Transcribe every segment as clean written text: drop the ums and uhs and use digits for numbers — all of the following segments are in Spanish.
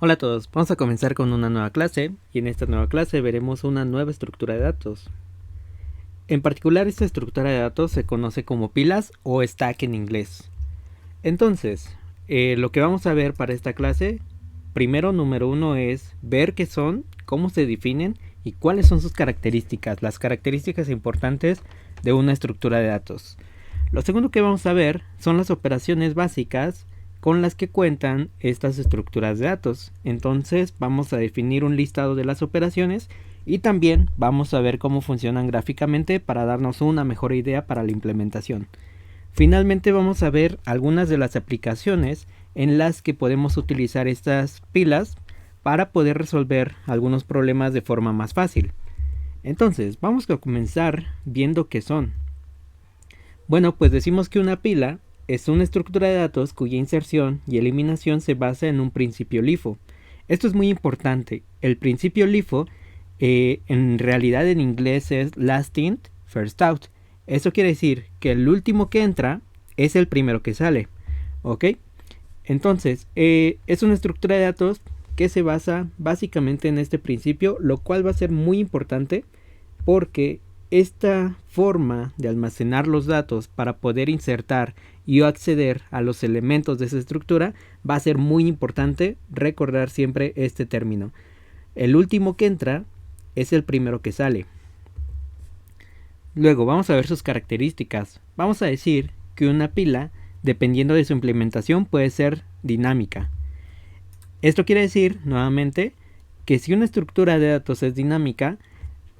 Hola a todos, vamos a comenzar con una nueva clase y en esta nueva clase veremos una nueva estructura de datos. En particular esta estructura de datos se conoce como pilas o stack en inglés. Entonces, lo que vamos a ver para esta clase, primero número uno es ver qué son, cómo se definen y cuáles son sus características, las características importantes de una estructura de datos. Lo segundo que vamos a ver son las operaciones básicas con las que cuentan estas estructuras de datos. Entonces vamos a definir un listado de las operaciones y también vamos a ver cómo funcionan gráficamente para darnos una mejor idea para la implementación. Finalmente vamos a ver algunas de las aplicaciones en las que podemos utilizar estas pilas para poder resolver algunos problemas de forma más fácil. Entonces vamos a comenzar viendo qué son. Bueno, pues decimos que una pila es una estructura de datos cuya inserción y eliminación se basa en un principio LIFO. Esto es muy importante. El principio LIFO en realidad en inglés es last in, first out. Eso quiere decir que el último que entra es el primero que sale. ¿Ok? Entonces, es una estructura de datos que se basa básicamente en este principio, lo cual va a ser muy importante porque esta forma de almacenar los datos para poder insertar y acceder a los elementos de esa estructura va a ser muy importante recordar siempre este término. El último que entra es el primero que sale. Luego vamos a ver sus características. Vamos a decir que una pila, dependiendo de su implementación, puede ser dinámica. Esto quiere decir, nuevamente, que si una estructura de datos es dinámica,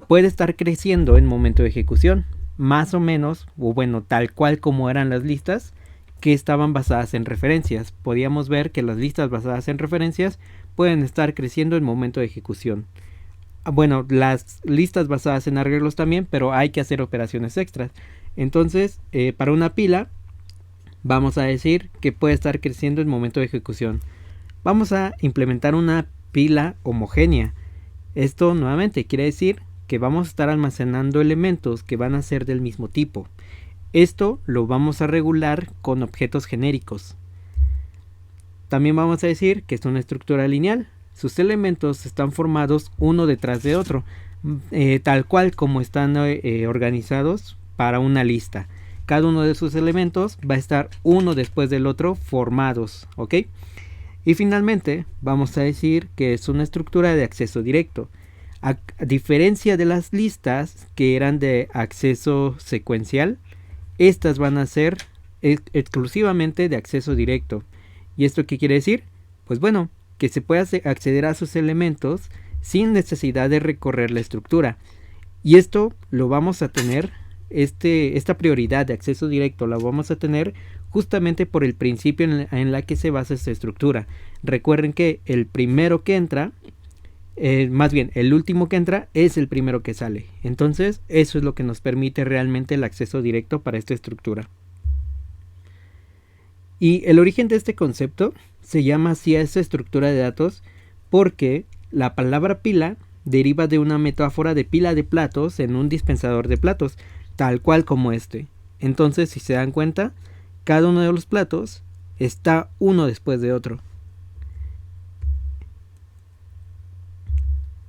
puede estar creciendo en momento de ejecución, más o menos, o bueno, tal cual como eran las listas que estaban basadas en referencias. Podíamos ver que las listas basadas en referencias pueden estar creciendo en momento de ejecución. Bueno, las listas basadas en arreglos también, pero hay que hacer operaciones extras. Entonces, para una pila, vamos a decir que puede estar creciendo en momento de ejecución. Vamos a implementar una pila homogénea. Esto nuevamente quiere decir que vamos a estar almacenando elementos que van a ser del mismo tipo. Esto lo vamos a regular con objetos genéricos. También vamos a decir que es una estructura lineal. Sus elementos están formados uno detrás de otro, tal cual como están organizados para una lista. Cada uno de sus elementos va a estar uno después del otro formados, ¿ok? Y finalmente vamos a decir que es una estructura de acceso directo. A diferencia de las listas que eran de acceso secuencial, estas van a ser exclusivamente de acceso directo. ¿Y esto qué quiere decir? Pues bueno, que se puede acceder a sus elementos sin necesidad de recorrer la estructura. Y esto lo vamos a tener, esta prioridad de acceso directo la vamos a tener justamente por el principio en la que se basa esta estructura. Recuerden que el primero que entra, más bien el último que entra es el primero que sale. Entonces eso es lo que nos permite realmente el acceso directo para esta estructura. Y el origen de este concepto se llama así a esta estructura de datos porque la palabra pila deriva de una metáfora de pila de platos en un dispensador de platos, tal cual como este. Entonces, si se dan cuenta, cada uno de los platos está uno después de otro.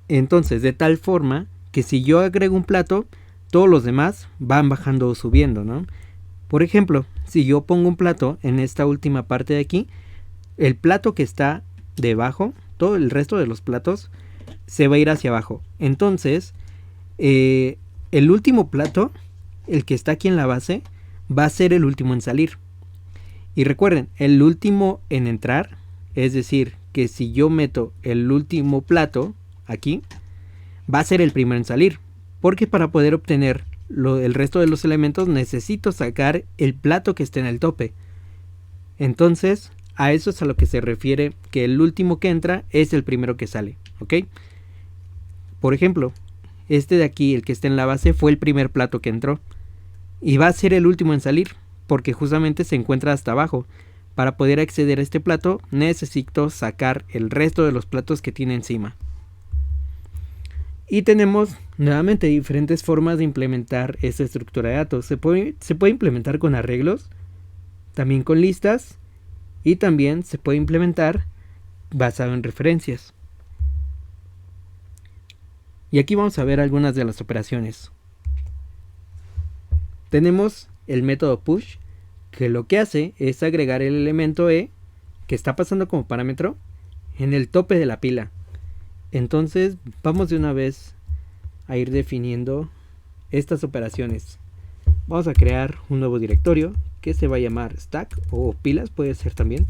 Entonces, de tal forma que si yo agrego un plato, todos los demás van bajando o subiendo, ¿no? Por ejemplo, si yo pongo un plato en esta última parte de aquí, el plato que está debajo, todo el resto de los platos, se va a ir hacia abajo. Entonces, el último plato, el que está aquí en la base, va a ser el último en salir. Y recuerden, el último en entrar, es decir, que si yo meto el último plato aquí, va a ser el primero en salir. Porque para poder obtener el resto de los elementos necesito sacar el plato que esté en el tope. Entonces, a eso es a lo que se refiere que el último que entra es el primero que sale, ¿ok? Por ejemplo, este de aquí, el que está en la base, fue el primer plato que entró. Y va a ser el último en salir, porque justamente se encuentra hasta abajo. Para poder acceder a este plato, necesito sacar el resto de los platos que tiene encima. Y tenemos nuevamente diferentes formas de implementar esta estructura de datos. Se puede implementar con arreglos, también con listas, y también se puede implementar basado en referencias. Y aquí vamos a ver algunas de las operaciones. Tenemos el método push, que lo que hace es agregar el elemento E que está pasando como parámetro en el tope de la pila. Entonces vamos de una vez a ir definiendo estas operaciones. Vamos a crear un nuevo directorio que se va a llamar stack o pilas, puede ser también.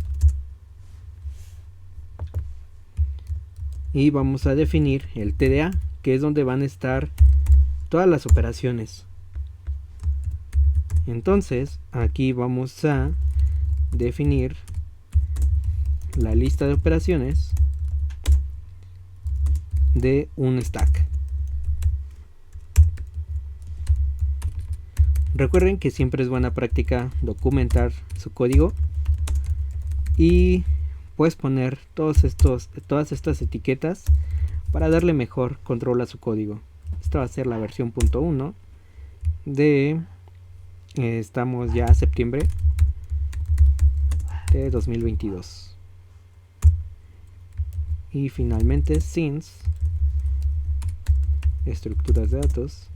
Y vamos a definir el TDA, que es donde van a estar todas las operaciones. Entonces aquí vamos a definir la lista de operaciones de un stack. Recuerden que siempre es buena práctica documentar su código y puedes poner todas estas etiquetas para darle mejor control a su código. Esta va a ser la versión .1 de estamos ya a septiembre de 2022. Y finalmente since estructuras de datos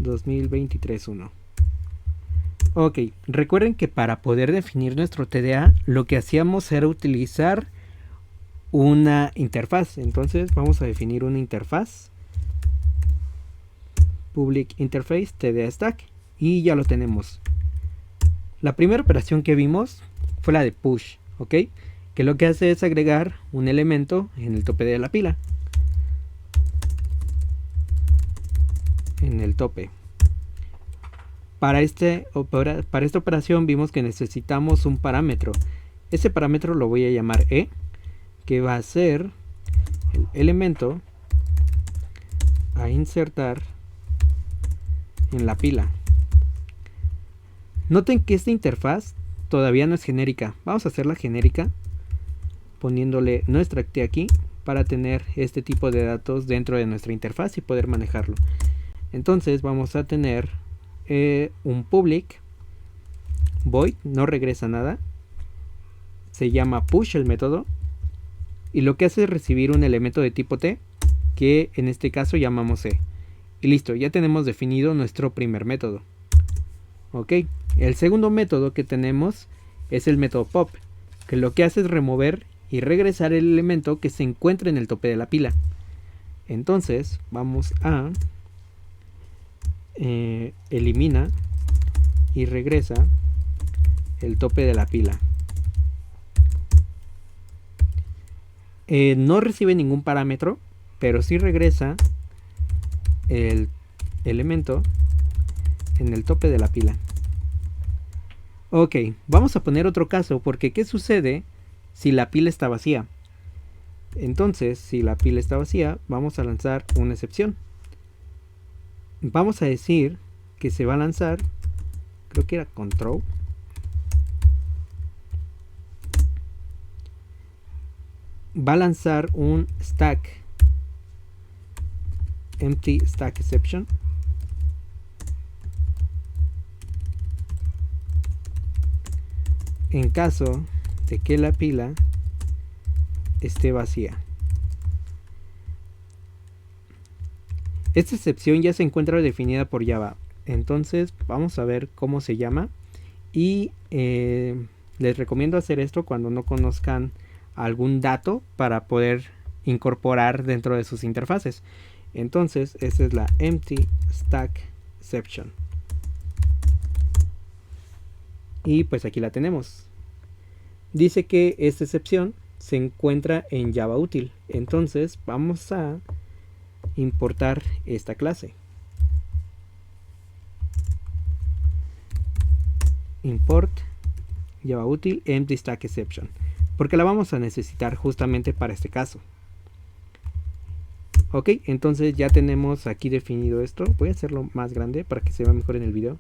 2023-1. Ok, recuerden que para poder definir nuestro TDA lo que hacíamos era utilizar una interfaz. Entonces vamos a definir una interfaz, public interface TDA stack, y ya lo tenemos. La primera operación que vimos fue la de push, ok, que lo que hace es agregar un elemento en el tope de la pila, en el tope. Para esta operación vimos que necesitamos un parámetro. Ese parámetro lo voy a llamar E, que va a ser el elemento a insertar en la pila. Noten que esta interfaz todavía no es genérica. Vamos a hacerla genérica poniéndole nuestra actividad aquí para tener este tipo de datos dentro de nuestra interfaz y poder manejarlo. Entonces vamos a tener un public void, no regresa nada, se llama push el método, y lo que hace es recibir un elemento de tipo T, que en este caso llamamos E. Y listo, ya tenemos definido nuestro primer método. Ok, el segundo método que tenemos es el método pop, que lo que hace es remover y regresar el elemento que se encuentra en el tope de la pila. Entonces vamos a elimina y regresa el tope de la pila. No recibe ningún parámetro, pero sí regresa el elemento en el tope de la pila. Ok, vamos a poner otro caso, porque ¿qué sucede si la pila está vacía? Entonces, si la pila está vacía, vamos a lanzar una excepción. Vamos a decir que se va a lanzar, creo que era control, va a lanzar un stack empty stack exception en caso de que la pila esté vacía. Esta excepción ya se encuentra definida por Java. Entonces vamos a ver cómo se llama. Y les recomiendo hacer esto cuando no conozcan algún dato para poder incorporar dentro de sus interfaces. Entonces esta es la empty stack exception. Y pues aquí la tenemos. Dice que esta excepción se encuentra en Java útil. Entonces vamos a importar esta clase. Import Java útil empty stack exception, porque la vamos a necesitar justamente para este caso. Ok, entonces ya tenemos aquí definido esto. Voy a hacerlo más grande para que se vea mejor en el video.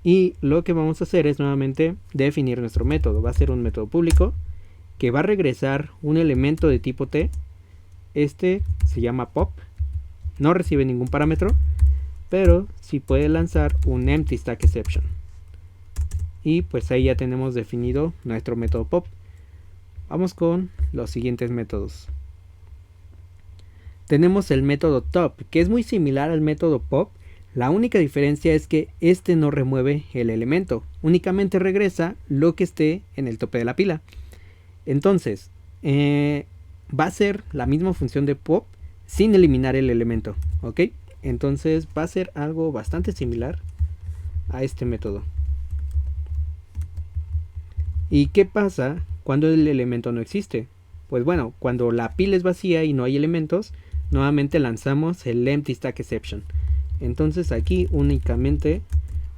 Y lo que vamos a hacer es nuevamente definir nuestro método. Va a ser un método público que va a regresar un elemento de tipo T. Este se llama pop. No recibe ningún parámetro, pero sí puede lanzar un empty stack exception. Y pues ahí ya tenemos definido nuestro método pop. Vamos con los siguientes métodos. Tenemos el método top, que es muy similar al método pop. La única diferencia es que este no remueve el elemento, únicamente regresa lo que esté en el tope de la pila. Entonces, va a ser la misma función de pop sin eliminar el elemento, ¿ok? Entonces va a ser algo bastante similar a este método. ¿Y qué pasa cuando el elemento no existe? Pues bueno, cuando la pila es vacía y no hay elementos, nuevamente lanzamos el empty stack exception. Entonces aquí únicamente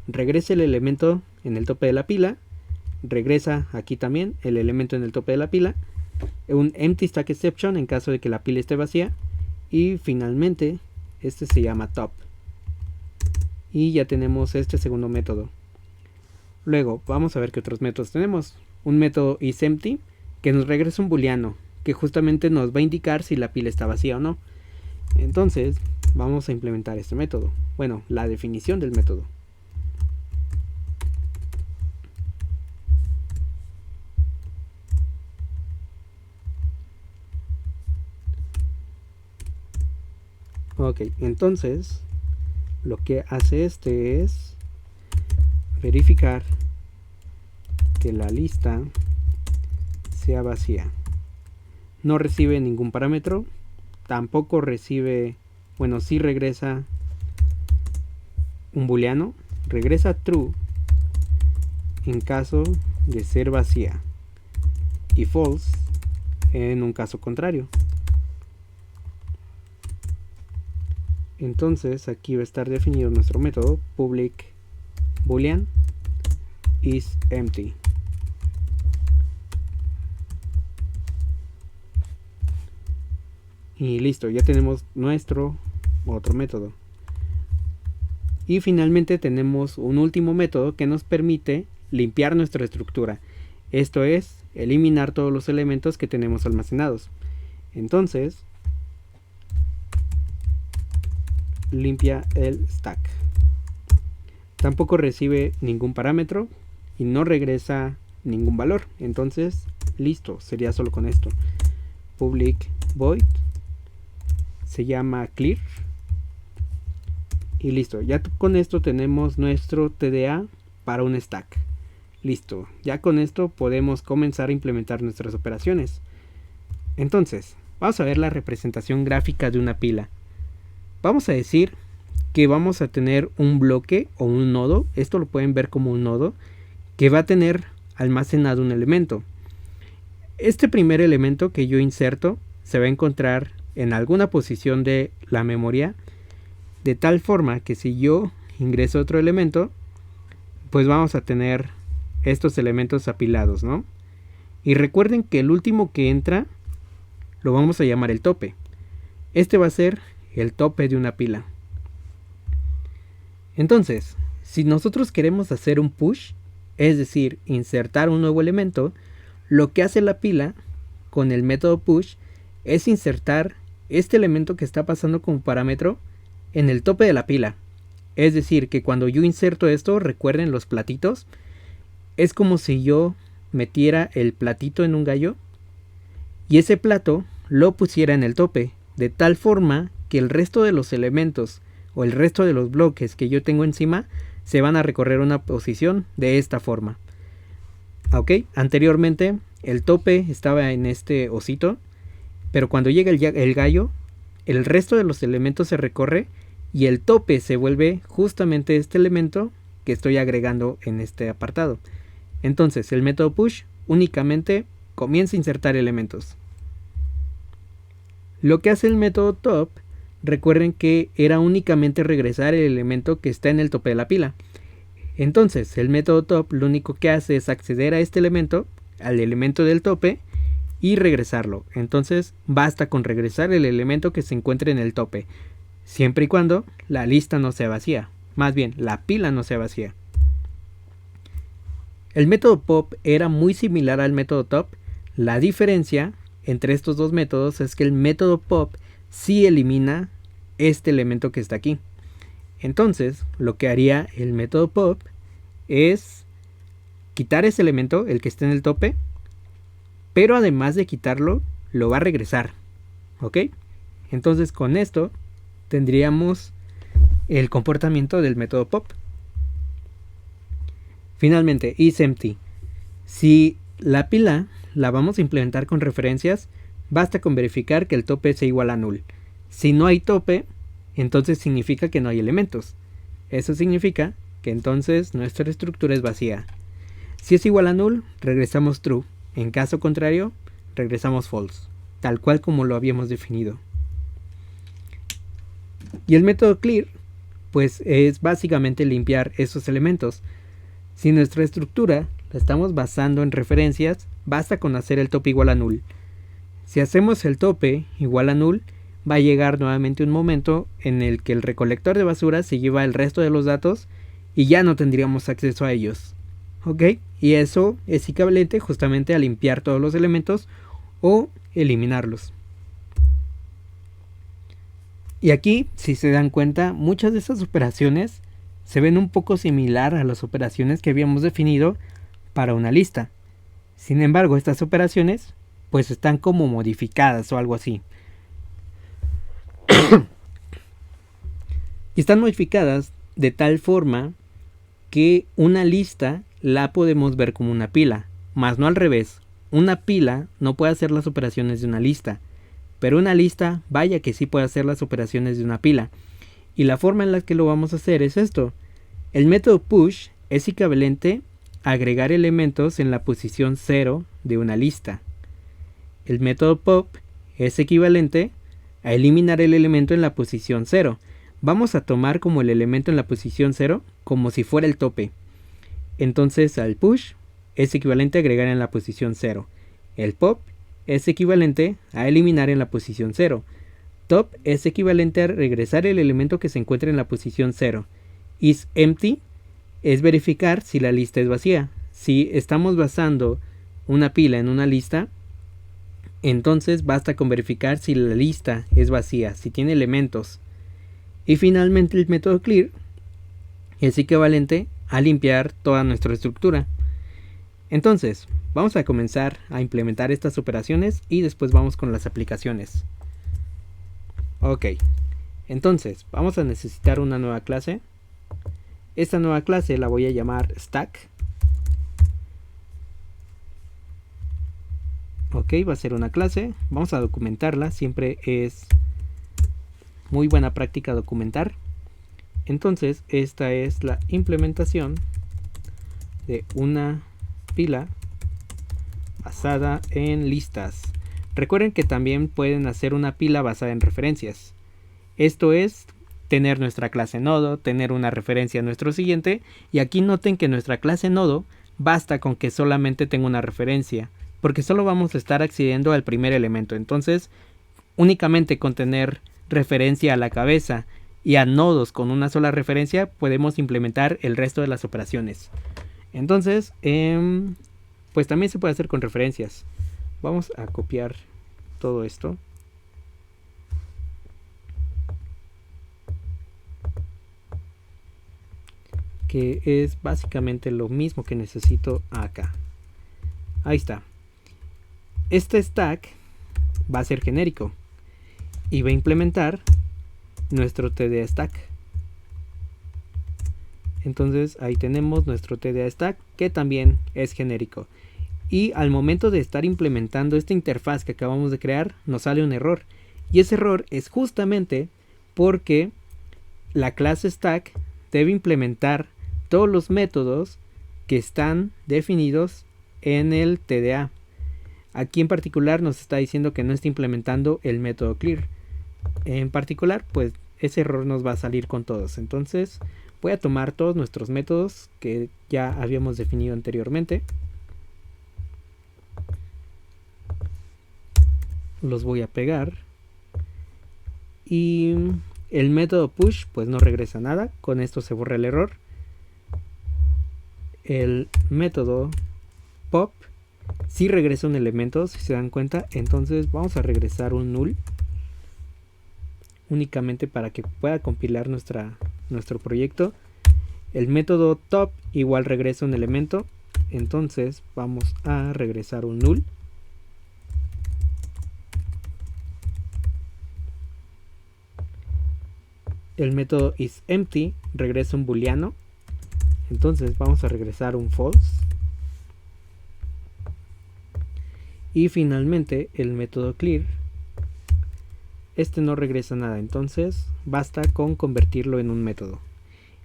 regresa el elemento en el tope de la pila, regresa aquí también el elemento en el tope de la pila, un empty stack exception en caso de que la pila esté vacía, y finalmente este se llama top. Y ya tenemos este segundo método. Luego vamos a ver qué otros métodos tenemos. Un método isEmpty que nos regresa un booleano que justamente nos va a indicar si la pila está vacía o no. Entonces vamos a implementar este método. Bueno, la definición del método. Ok, entonces lo que hace este es verificar que la lista sea vacía. No recibe ningún parámetro, tampoco recibe, bueno, sí regresa un booleano, regresa true en caso de ser vacía y false en un caso contrario. Entonces aquí va a estar definido nuestro método public boolean is empty. Y listo, ya tenemos nuestro otro método. Y finalmente tenemos un último método que nos permite limpiar nuestra estructura. Esto es, eliminar todos los elementos que tenemos almacenados. Entonces, limpia el stack. Tampoco recibe ningún parámetro y no regresa ningún valor. Entonces, listo, sería solo con esto. Public void se llama clear y listo. Ya con esto tenemos nuestro TDA para un stack. Listo, ya con esto podemos comenzar a implementar nuestras operaciones. Entonces, vamos a ver la representación gráfica de una pila. Vamos a decir que vamos a tener un bloque o un nodo, esto lo pueden ver como un nodo, que va a tener almacenado un elemento. Este primer elemento que yo inserto se va a encontrar en alguna posición de la memoria, de tal forma que si yo ingreso otro elemento, pues vamos a tener estos elementos apilados, ¿no? Y recuerden que el último que entra lo vamos a llamar el tope. Este va a ser el tope de una pila. Entonces, si nosotros queremos hacer un push, es decir, insertar un nuevo elemento, lo que hace la pila con el método push es insertar este elemento que está pasando como parámetro en el tope de la pila. Es decir, que cuando yo inserto esto, recuerden los platitos, es como si yo metiera el platito en un gallo y ese plato lo pusiera en el tope, de tal forma que el resto de los elementos o el resto de los bloques que yo tengo encima se van a recorrer una posición de esta forma. Ok, anteriormente el tope estaba en este osito, pero cuando llega el gallo, el resto de los elementos se recorre y el tope se vuelve justamente este elemento que estoy agregando en este apartado. Entonces el método push únicamente comienza a insertar elementos. Lo que hace el método top, recuerden que era únicamente regresar el elemento que está en el tope de la pila. Entonces el método top lo único que hace es acceder a este elemento, al elemento del tope, y regresarlo. Entonces basta con regresar el elemento que se encuentre en el tope, siempre y cuando la lista no sea vacía, más bien la pila no sea vacía. El método pop era muy similar al método top. La diferencia entre estos dos métodos es que el método pop sí elimina este elemento que está aquí. Entonces lo que haría el método pop es quitar ese elemento, el que esté en el tope, pero además de quitarlo, lo va a regresar. ¿Ok? Entonces con esto tendríamos el comportamiento del método pop. Finalmente, isEmpty. Si la pila la vamos a implementar con referencias, basta con verificar que el tope sea igual a null. Si no hay tope, entonces significa que no hay elementos. Eso significa que entonces nuestra estructura es vacía. Si es igual a null, regresamos true. En caso contrario, regresamos false, tal cual como lo habíamos definido. Y el método clear, pues es básicamente limpiar esos elementos. Si nuestra estructura la estamos basando en referencias, basta con hacer el tope igual a null. Si hacemos el tope igual a null, va a llegar nuevamente un momento en el que el recolector de basura se lleva el resto de los datos y ya no tendríamos acceso a ellos. ¿Ok? Y eso es equivalente justamente a limpiar todos los elementos o eliminarlos. Y aquí, si se dan cuenta, muchas de esas operaciones se ven un poco similar a las operaciones que habíamos definido para una lista. Sin embargo, estas operaciones pues están como modificadas o algo así. Y están modificadas de tal forma que una lista la podemos ver como una pila, más no al revés. Una pila no puede hacer las operaciones de una lista, pero una lista vaya que sí puede hacer las operaciones de una pila. Y la forma en la que lo vamos a hacer es esto. El método push es equivalente a agregar elementos en la posición 0 de una lista. El método pop es equivalente a eliminar el elemento en la posición 0. Vamos a tomar como el elemento en la posición 0 como si fuera el tope. Entonces al push es equivalente a agregar en la posición 0. El pop es equivalente a eliminar en la posición 0. Top es equivalente a regresar el elemento que se encuentra en la posición 0. isEmpty es verificar si la lista es vacía. Si estamos basando una pila en una lista, entonces basta con verificar si la lista es vacía, si tiene elementos. Y finalmente el método clear es equivalente a limpiar toda nuestra estructura. Entonces, vamos a comenzar a implementar estas operaciones y después vamos con las aplicaciones. Ok, entonces vamos a necesitar una nueva clase. Esta nueva clase la voy a llamar stack. Ok, va a ser una clase. Vamos a documentarla. Siempre es muy buena práctica documentar. Entonces, esta es la implementación de una pila basada en listas. Recuerden que también pueden hacer una pila basada en referencias. Esto es tener nuestra clase nodo, tener una referencia a nuestro siguiente. Y aquí noten que nuestra clase nodo basta con que solamente tenga una referencia, porque solo vamos a estar accediendo al primer elemento. Entonces, únicamente con tener referencia a la cabeza y a nodos con una sola referencia, podemos implementar el resto de las operaciones. Entonces, pues también se puede hacer con referencias. Vamos a copiar todo esto. Que es básicamente lo mismo que necesito acá. Ahí está. Este stack va a ser genérico y va a implementar nuestro TDA stack. Entonces ahí tenemos nuestro TDA stack, que también es genérico. Y al momento de estar implementando esta interfaz que acabamos de crear, nos sale un error. Y ese error es justamente porque la clase stack debe implementar todos los métodos que están definidos en el TDA. Aquí en particular nos está diciendo que no está implementando el método clear. En particular, pues ese error nos va a salir con todos. Entonces voy a tomar todos nuestros métodos que ya habíamos definido anteriormente. Los voy a pegar. Y el método push pues no regresa nada. Con esto se borra el error. El método pop sí regresa un elemento, si se dan cuenta. Entonces vamos a regresar un null, únicamente para que pueda compilar nuestro proyecto. El método top igual regresa un elemento. Entonces vamos a regresar un null. El método isEmpty regresa un booleano. Entonces vamos a regresar un false. Y finalmente el método clear, este no regresa nada, entonces basta con convertirlo en un método.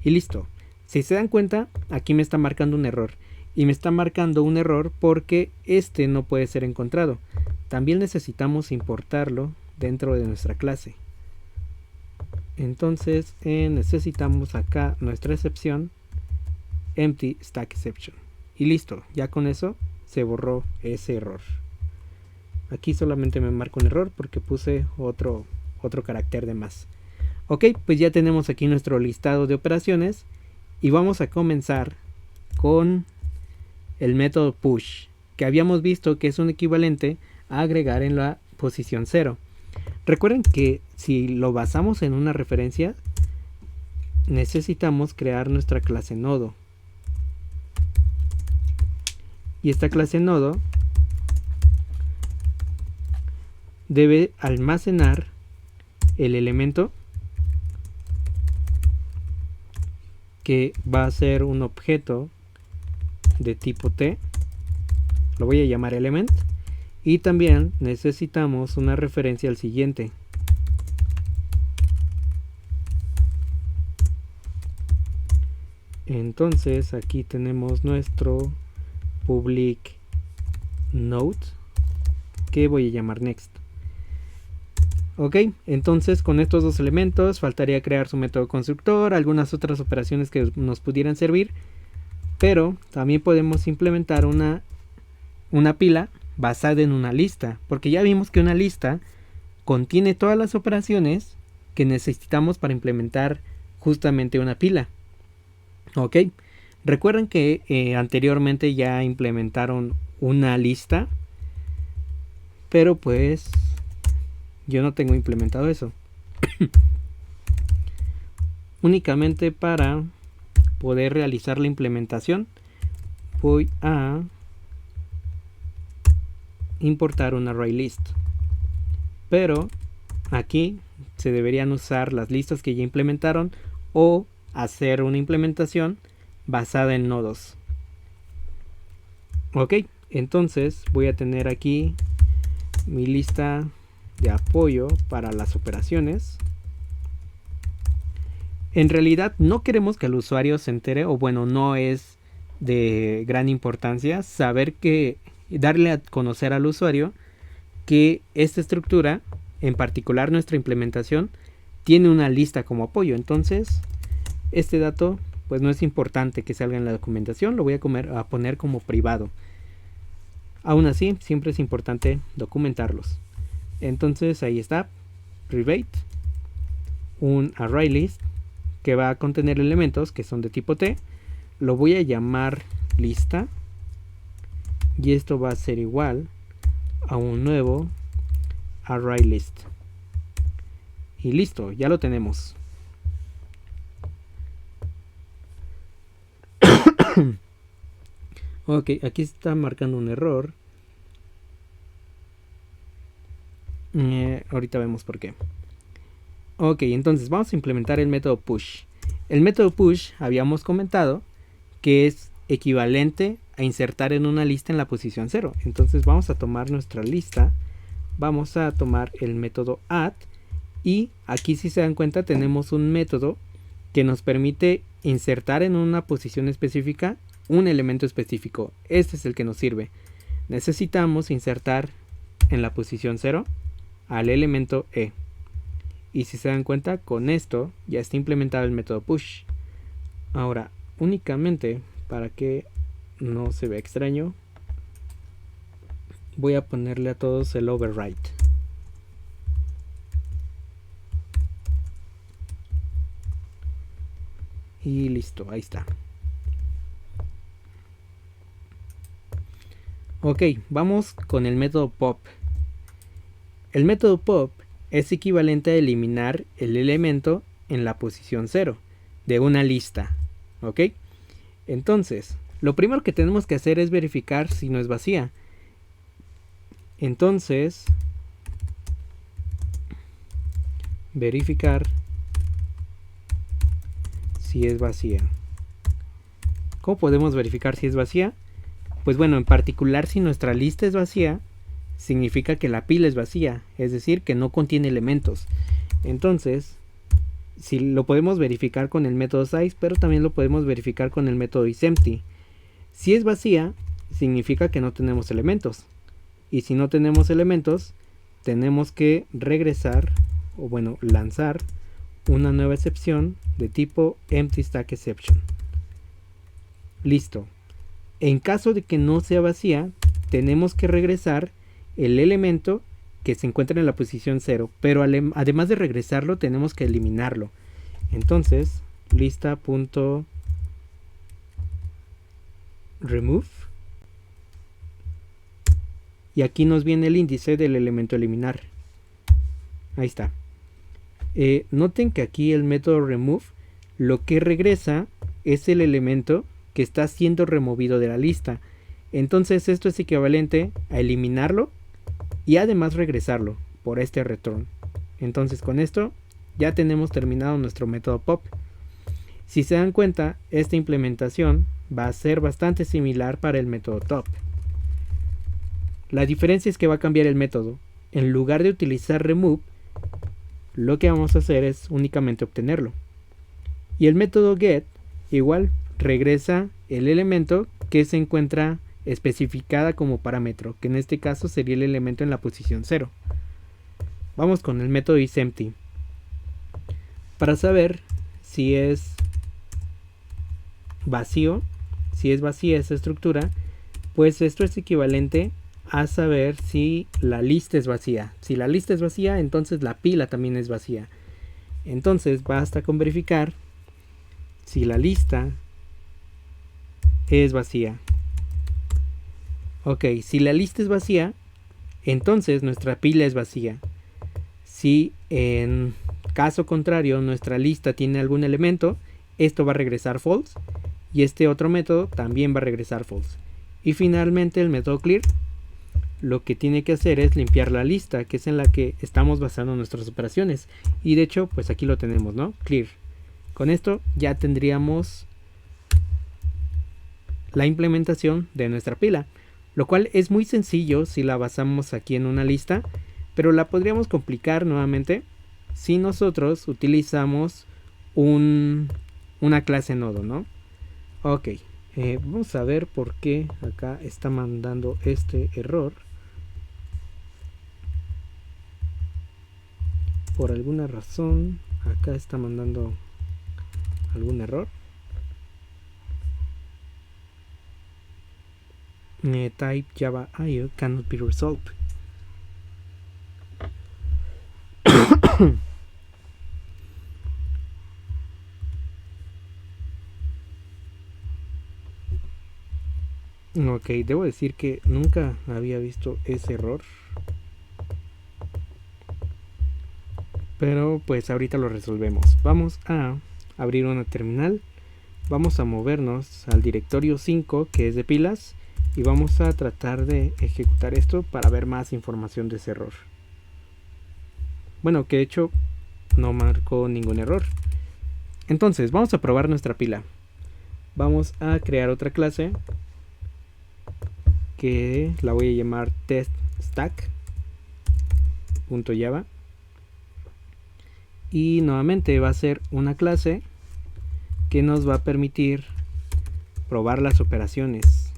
Y listo. Si se dan cuenta, aquí me está marcando un error. Y me está marcando un error porque este no puede ser encontrado. También necesitamos importarlo dentro de nuestra clase. Entonces necesitamos acá nuestra excepción empty stack exception. Y listo, ya con eso se borró ese error. Aquí solamente me marca un error porque puse otro carácter de más. Ok, pues ya tenemos aquí nuestro listado de operaciones y vamos a comenzar con el método push, que habíamos visto que es un equivalente a agregar en la posición 0. Recuerden que si lo basamos en una referencia, necesitamos crear nuestra clase nodo. Y esta clase nodo debe almacenar el elemento que va a ser un objeto de tipo T. Lo voy a llamar element. Y también necesitamos una referencia al siguiente. Entonces aquí tenemos nuestro public node que voy a llamar next. Ok, entonces con estos dos elementos faltaría crear su método constructor, algunas otras operaciones que nos pudieran servir, pero también podemos implementar una pila basada en una lista, porque ya vimos que una lista contiene todas las operaciones que necesitamos para implementar justamente una pila. Ok, recuerden que anteriormente ya implementaron una lista, pero pues yo no tengo implementado eso. Únicamente para poder realizar la implementación voy a importar un array list, pero aquí se deberían usar las listas que ya implementaron o hacer una implementación basada en nodos. Ok, entonces voy a tener aquí mi lista de apoyo para las operaciones. En realidad no queremos que el usuario se entere, o bueno, no es de gran importancia saber que darle a conocer al usuario que esta estructura, en particular nuestra implementación, tiene una lista como apoyo. Entonces este dato pues no es importante que salga en la documentación, lo voy a poner como privado. Aún así siempre es importante documentarlos. Entonces ahí está, private, un array list que va a contener elementos que son de tipo T. Lo voy a llamar lista y esto va a ser igual a un nuevo array list. Y listo, ya lo tenemos. Ok, aquí está marcando un error. Ahorita vemos por qué. Ok, entonces vamos a implementar el método push. El método push habíamos comentado que es equivalente a insertar en una lista en la posición 0. Entonces vamos a tomar nuestra lista, vamos a tomar el método add y aquí, si se dan cuenta, tenemos un método que nos permite insertar en una posición específica un elemento específico. Este es el que nos sirve. Necesitamos insertar en la posición 0 al elemento E. Y si se dan cuenta, con esto ya está implementado el método push. Ahora, únicamente para que no se vea extraño, voy a ponerle a todos el override. Y listo, ahí está. Ok, vamos con el método pop. El método pop es equivalente a eliminar el elemento en la posición 0 de una lista. Ok, entonces Lo primero que tenemos que hacer es verificar si no es vacía. Entonces, verificar si es vacía. ¿Cómo podemos verificar si es vacía? Pues bueno, en particular si nuestra lista es vacía, significa que la pila es vacía, es decir, que no contiene elementos. Entonces, si lo podemos verificar con el método size, pero también lo podemos verificar con el método isEmpty. Si es vacía, significa que no tenemos elementos. Y si no tenemos elementos, tenemos que regresar, o bueno, lanzar una nueva excepción de tipo EmptyStackException. Listo. En caso de que no sea vacía, tenemos que regresar el elemento que se encuentra en la posición 0, pero además de regresarlo tenemos que eliminarlo. Entonces, lista.remove, y aquí nos viene el índice del elemento eliminar. Ahí está. Noten que aquí el método remove lo que regresa es el elemento que está siendo removido de la lista. Entonces esto es equivalente a eliminarlo y además regresarlo por este return. Entonces con esto ya tenemos terminado nuestro método pop. Si se dan cuenta, esta implementación va a ser bastante similar para el método top. La diferencia es que va a cambiar el método. En lugar de utilizar remove, lo que vamos a hacer es únicamente obtenerlo. Y el método get igual regresa el elemento que se encuentra especificada como parámetro, que en este caso sería el elemento en la posición 0. Vamos con el método isEmpty. Para saber si es vacío, si es vacía esa estructura, pues esto es equivalente a saber si la lista es vacía. Si la lista es vacía, entonces la pila también es vacía. Entonces basta con verificar si la lista es vacía. Ok, si la lista es vacía, entonces nuestra pila es vacía. Si en caso contrario nuestra lista tiene algún elemento, esto va a regresar false y este otro método también va a regresar false. Y finalmente el método clear lo que tiene que hacer es limpiar la lista, que es en la que estamos basando nuestras operaciones. Y de hecho, pues aquí lo tenemos, ¿no? Clear. Con esto ya tendríamos la implementación de nuestra pila, lo cual es muy sencillo si la basamos aquí en una lista, pero la podríamos complicar nuevamente si nosotros utilizamos una clase nodo, ¿no? Ok, vamos a ver por qué acá está mandando este error. Por alguna razón acá está mandando algún error. Type Java IO cannot be resolved. Ok, debo decir que nunca había visto ese error, pero pues ahorita lo resolvemos. Vamos a abrir una terminal, vamos a movernos al directorio 5 que es de pilas y vamos a tratar de ejecutar esto para ver más información de ese error. Bueno, que de hecho no marcó ningún error. Entonces vamos a probar nuestra pila. Vamos a crear otra clase que la voy a llamar testStack.java y nuevamente va a ser una clase que nos va a permitir probar las operaciones.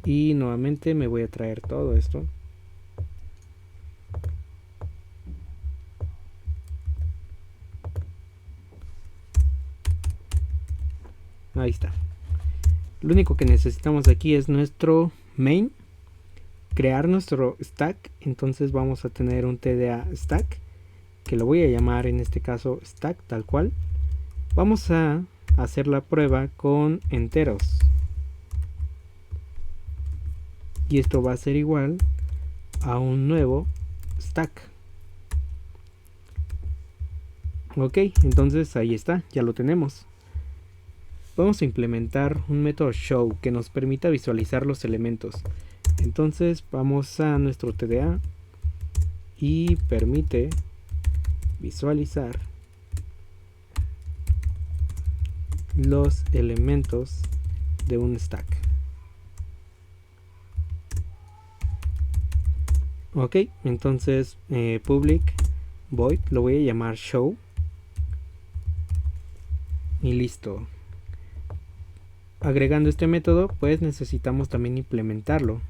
Y nuevamente me voy a traer todo esto. Ahí está. Lo único que necesitamos aquí es nuestro main, crear nuestro stack. Entonces vamos a tener un tda stack que lo voy a llamar en este caso stack tal cual. Vamos a hacer la prueba con enteros y esto va a ser igual a un nuevo stack. Ok, entonces ahí está, ya lo tenemos. Vamos a implementar un método show que nos permita visualizar los elementos. Entonces vamos a nuestro TDA y permite visualizar los elementos de un stack. Ok, entonces public void lo voy a llamar show y listo. Agregando este método, pues necesitamos también implementarlo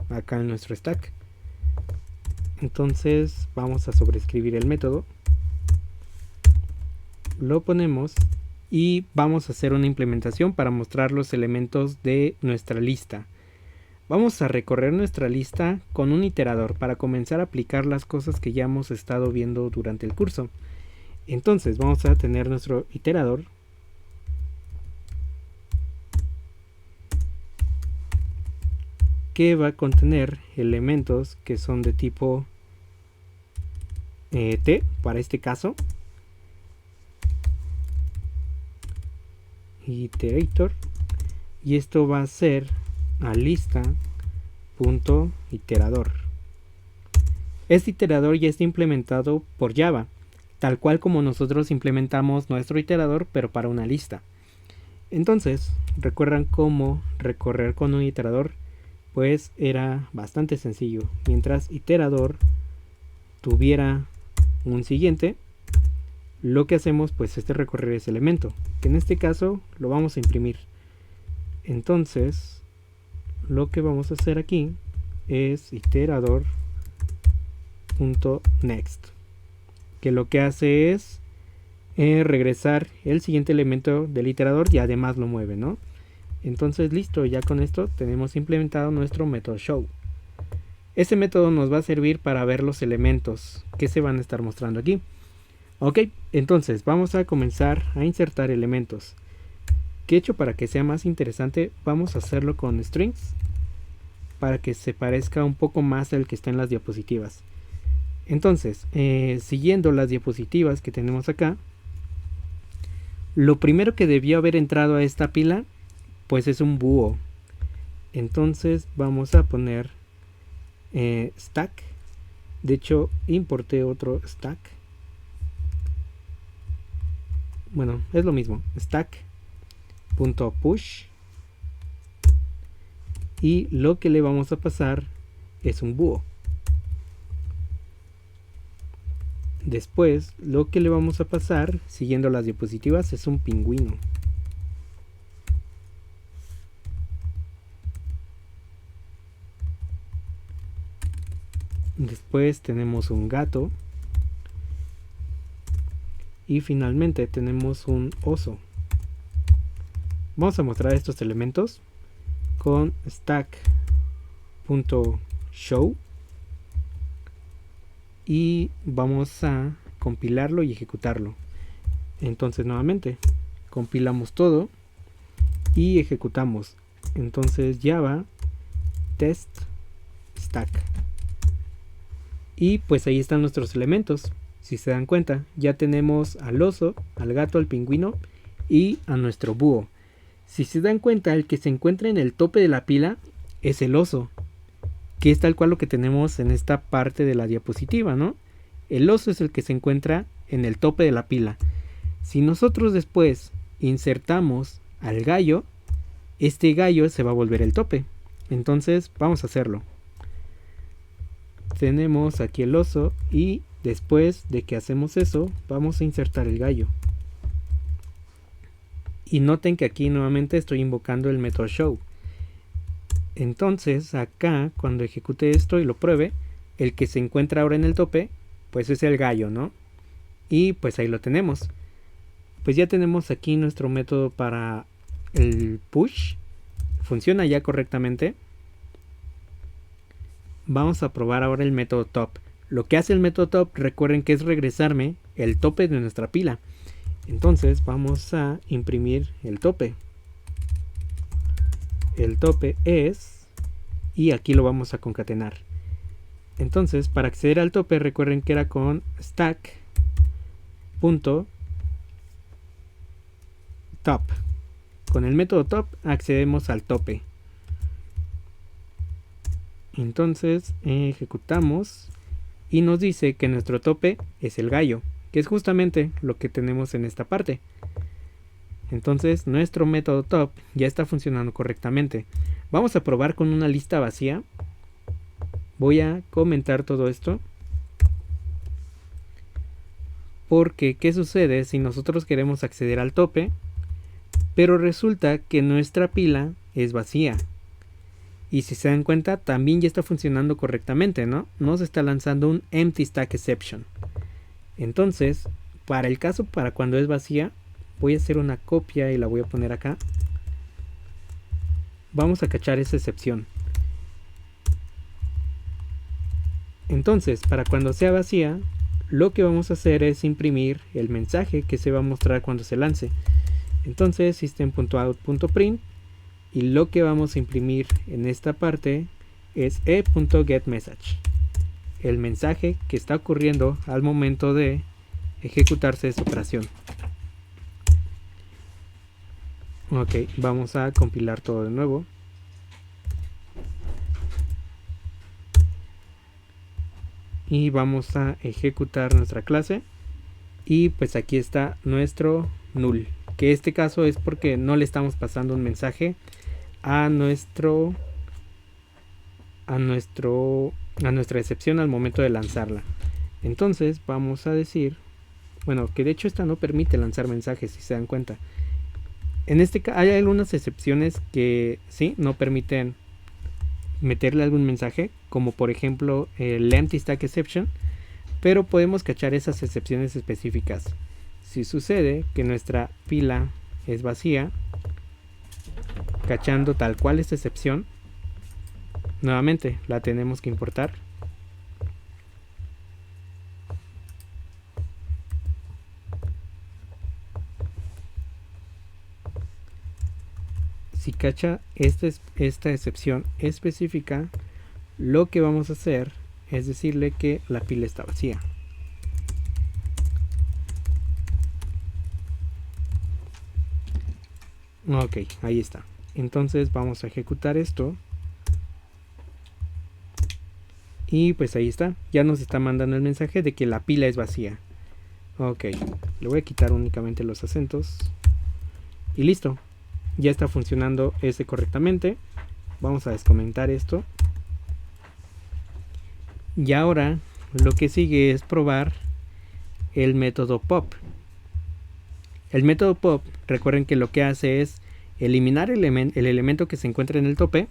acá en nuestro stack. Entonces vamos a sobreescribir el método, lo ponemos y vamos a hacer una implementación para mostrar los elementos de nuestra lista. Vamos a recorrer nuestra lista con un iterador para comenzar a aplicar las cosas que ya hemos estado viendo durante el curso. Entonces vamos a tener nuestro iterador que va a contener elementos que son de tipo T para este caso, iterator, y esto va a ser a lista.iterador. Este iterador ya está implementado por Java, tal cual como nosotros implementamos nuestro iterador, pero para una lista. Entonces, ¿recuerdan cómo recorrer con un iterador? Pues era bastante sencillo. Mientras iterador tuviera un siguiente, lo que hacemos pues es recorrer ese elemento, que en este caso lo vamos a imprimir. Entonces, lo que vamos a hacer aquí es iterador.next, que lo que hace es regresar el siguiente elemento del iterador y además lo mueve, ¿no? Entonces listo, ya con esto tenemos implementado nuestro método show. Este método nos va a servir para ver los elementos que se van a estar mostrando aquí. Ok, entonces vamos a comenzar a insertar elementos. Que hecho, para que sea más interesante, vamos a hacerlo con strings para que se parezca un poco más al que está en las diapositivas. Entonces, siguiendo las diapositivas que tenemos acá, lo primero que debió haber entrado a esta pila pues es un búho. Entonces vamos a poner stack. De hecho, importé otro stack. Bueno, es lo mismo. Stack.push. Y lo que le vamos a pasar es un búho. Después, lo que le vamos a pasar, siguiendo las diapositivas, es un pingüino. Después tenemos un gato. Y finalmente tenemos un oso. Vamos a mostrar estos elementos con stack.show. Y vamos a compilarlo y ejecutarlo. Entonces nuevamente compilamos todo y ejecutamos. Entonces Java test stack. Y pues ahí están nuestros elementos. Si se dan cuenta, ya tenemos al oso, al gato, al pingüino y a nuestro búho. Si se dan cuenta, el que se encuentra en el tope de la pila es el oso, que es tal cual lo que tenemos en esta parte de la diapositiva, ¿no? El oso es el que se encuentra en el tope de la pila. Si nosotros después insertamos al gallo, este gallo se va a volver el tope. Entonces vamos a hacerlo. Tenemos aquí el oso y después de que hacemos eso, vamos a insertar el gallo. Y noten que aquí nuevamente estoy invocando el método show. Entonces acá, cuando ejecute esto y lo pruebe, el que se encuentra ahora en el tope, pues es el gallo, ¿no? Y pues ahí lo tenemos. Pues ya tenemos aquí nuestro método para el push. Funciona ya correctamente. Vamos a probar ahora el método top. Lo que hace el método top, recuerden que es regresarme el tope de nuestra pila. Entonces vamos a imprimir el tope. El tope es, y aquí lo vamos a concatenar. Entonces, para acceder al tope, recuerden que era con stack. top. Con el método top accedemos al tope. Entonces ejecutamos y nos dice que nuestro tope es el gallo, que es justamente lo que tenemos en esta parte. Entonces nuestro método top ya está funcionando correctamente. Vamos a probar con una lista vacía. Voy a comentar todo esto. Porque, ¿qué sucede si nosotros queremos acceder al tope? Pero resulta que nuestra pila es vacía. Y si se dan cuenta, también ya está funcionando correctamente, ¿no? Nos está lanzando un empty stack exception. Entonces, para el caso para cuando es vacía, voy a hacer una copia y la voy a poner acá. Vamos a cachar esa excepción. Entonces, para cuando sea vacía, lo que vamos a hacer es imprimir el mensaje que se va a mostrar cuando se lance. Entonces, system.out.print, y lo que vamos a imprimir en esta parte es e.getMessage, el mensaje que está ocurriendo al momento de ejecutarse esta operación. Ok, vamos a compilar todo de nuevo. Y vamos a ejecutar nuestra clase. Y pues aquí está nuestro null, que este caso es porque no le estamos pasando un mensaje a nuestra excepción al momento de lanzarla. Entonces vamos a decir, bueno, que de hecho esta no permite lanzar mensajes, si se dan cuenta. En este caso hay algunas excepciones que sí no permiten meterle algún mensaje, como por ejemplo el empty stack exception, pero podemos cachar esas excepciones específicas. Si sucede que nuestra pila es vacía, cachando tal cual esta excepción, nuevamente la tenemos que importar. Si cacha esta excepción específica, lo que vamos a hacer es decirle que la pila está vacía. Ok, ahí está. Entonces vamos a ejecutar esto. Y pues ahí está. Ya nos está mandando el mensaje de que la pila es vacía. Ok, le voy a quitar únicamente los acentos. Y listo. Ya está funcionando ese correctamente. Vamos a descomentar esto. Y ahora lo que sigue es probar el método pop. El método pop, recuerden que lo que hace es eliminar el elemento que se encuentra en el tope,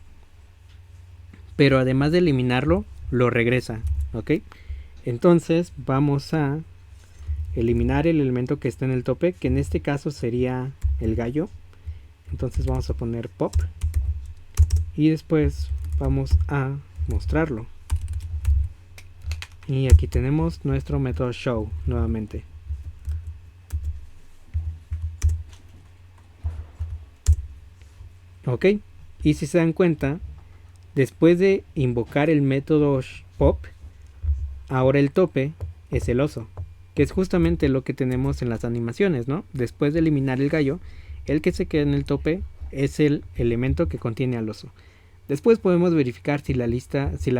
pero además de eliminarlo, lo regresa. ¿Ok? Entonces vamos a eliminar el elemento que está en el tope, que en este caso sería el gallo. Entonces vamos a poner pop y después vamos a mostrarlo. Y aquí tenemos nuestro método show nuevamente. Ok, y si se dan cuenta, después de invocar el método pop, ahora el tope es el oso, que es justamente lo que tenemos en las animaciones, ¿no? Después de eliminar el gallo, el que se queda en el tope es el elemento que contiene al oso. Después podemos verificar si la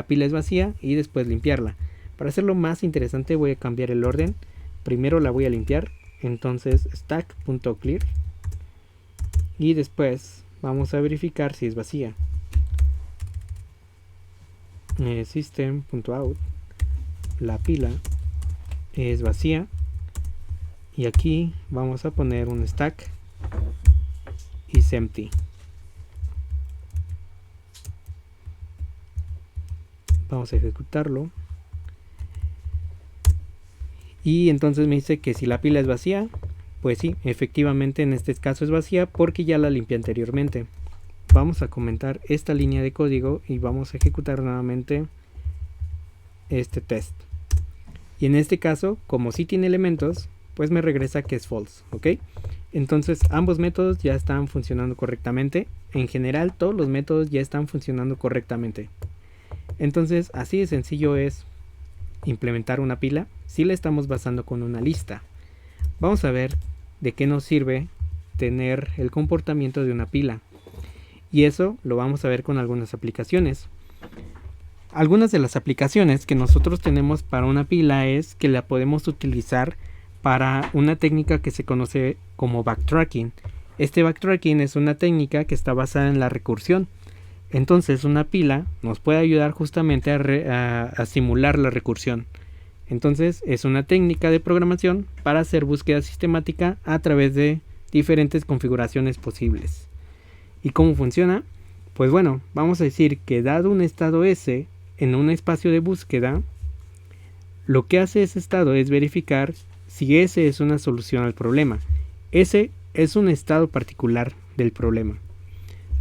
pila es vacía y después limpiarla. Para hacerlo más interesante voy a cambiar el orden. Primero la voy a limpiar, entonces stack.clear, y después vamos a verificar si es vacía. System.out, la pila es vacía, y aquí vamos a poner un stack is empty. Vamos a ejecutarlo. Y entonces me dice que si la pila es vacía, pues sí, efectivamente en este caso es vacía porque ya la limpié anteriormente. Vamos a comentar esta línea de código y vamos a ejecutar nuevamente este test. Y en este caso, como sí tiene elementos, pues me regresa que es false, ¿ok? Entonces ambos métodos ya están funcionando correctamente. En general todos los métodos ya están funcionando correctamente. Entonces así de sencillo es implementar una pila si la estamos basando con una lista. Vamos a ver de qué nos sirve tener el comportamiento de una pila. Y eso lo vamos a ver con algunas aplicaciones. Algunas de las aplicaciones que nosotros tenemos para una pila es que la podemos utilizar para una técnica que se conoce como backtracking. Este backtracking es una técnica que está basada en la recursión. Entonces una pila nos puede ayudar justamente a simular la recursión. Entonces es una técnica de programación para hacer búsqueda sistemática a través de diferentes configuraciones posibles. ¿Y cómo funciona? Pues bueno, vamos a decir que dado un estado S en un espacio de búsqueda, lo que hace ese estado es verificar si S es una solución al problema. S es un estado particular del problema.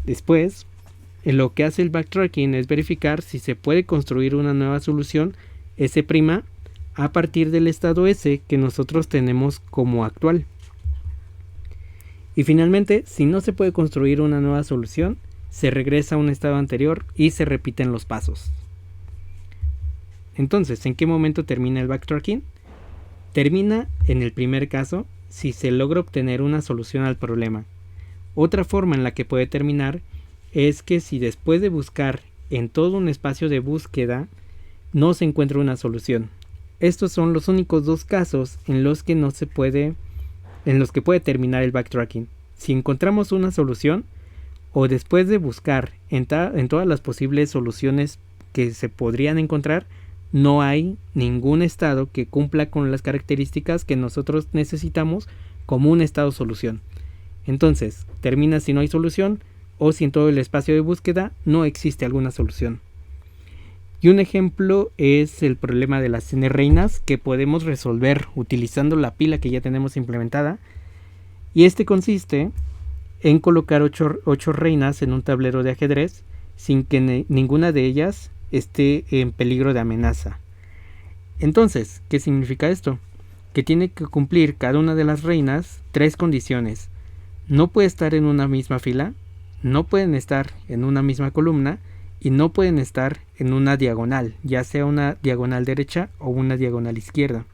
Después, lo que hace el backtracking es verificar si se puede construir una nueva solución S' a partir del estado S que nosotros tenemos como actual. Y finalmente, si no se puede construir una nueva solución, se regresa a un estado anterior y se repiten los pasos. Entonces, ¿en qué momento termina el backtracking? Termina en el primer caso si se logra obtener una solución al problema. Otra forma en la que puede terminar es que si después de buscar en todo un espacio de búsqueda no se encuentra una solución. Estos son los únicos dos casos en los que puede terminar el backtracking. Si encontramos una solución o después de buscar en todas las posibles soluciones que se podrían encontrar, no hay ningún estado que cumpla con las características que nosotros necesitamos como un estado solución. Entonces, termina si no hay solución o si en todo el espacio de búsqueda no existe alguna solución. Y un ejemplo es el problema de las n reinas que podemos resolver utilizando la pila que ya tenemos implementada. Y este consiste en colocar 8 reinas en un tablero de ajedrez sin que ninguna de ellas esté en peligro de amenaza. Entonces, ¿qué significa esto? Que tiene que cumplir cada una de las reinas 3 condiciones. No puede estar en una misma fila, no pueden estar en una misma columna y no pueden estar en una diagonal, ya sea una diagonal derecha o una diagonal izquierda.